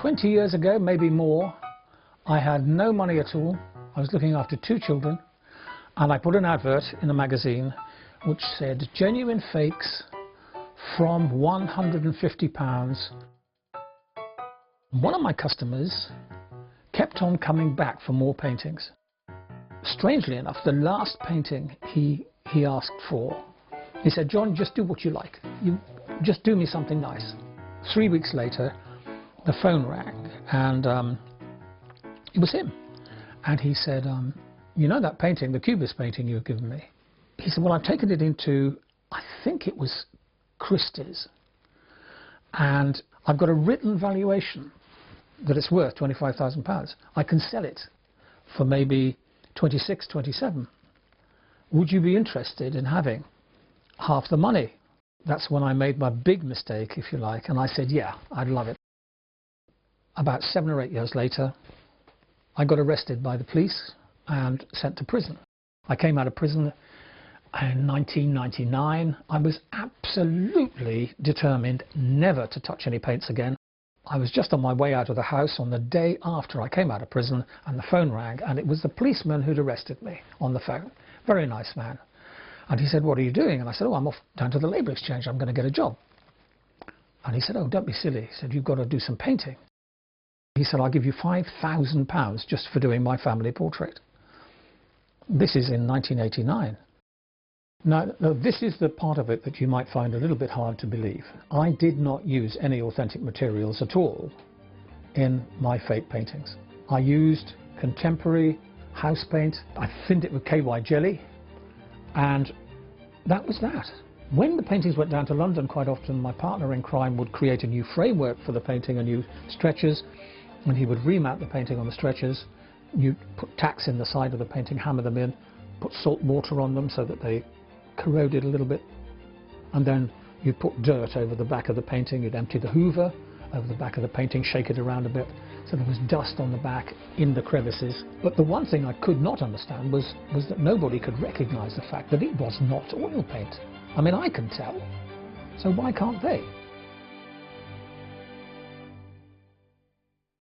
20 years ago, maybe more, I had no money at all. I was looking after 2 children, and I put an advert in a magazine which said genuine fakes from £150. One of my customers kept on coming back for more paintings. Strangely enough, the last painting he asked for, he said, "John, just do what you like. You just do me something nice." 3 weeks later, the phone rang, and it was him. And he said, "You know that painting, the Cubist painting you've given me?" He said, "Well, I've taken it into, I think it was Christie's, and I've got a written valuation that it's worth £25,000. I can sell it for maybe 26, 27. Would you be interested in having half the money?" That's when I made my big mistake, if you like, and I said, "Yeah, I'd love it." About 7 or 8 years later, I got arrested by the police and sent to prison. I came out of prison in 1999. I was absolutely determined never to touch any paints again. I was just on my way out of the house on the day after I came out of prison, and the phone rang, and it was the policeman who'd arrested me on the phone. Very nice man. And he said, "What are you doing?" And I said, "Oh, I'm off down to the Labour Exchange. I'm going to get a job." And he said, "Oh, don't be silly." He said, "You've got to do some painting." He said, "I'll give you £5,000 just for doing my family portrait." This is in 1989. Now, this is the part of it that you might find a little bit hard to believe. I did not use any authentic materials at all in my fake paintings. I used contemporary house paint. I thinned it with KY jelly, and that was that. When the paintings went down to London, quite often my partner in crime would create a new framework for the painting, a new stretchers, and he would remount the painting on the stretchers. You'd put tacks in the side of the painting, hammer them in, put salt water on them so that they corroded a little bit, and then you'd put dirt over the back of the painting. You'd empty the hoover over the back of the painting, shake it around a bit so there was dust on the back in the crevices. But the one thing I could not understand was that nobody could recognize the fact that it was not oil paint. I mean, I can tell, so why can't they?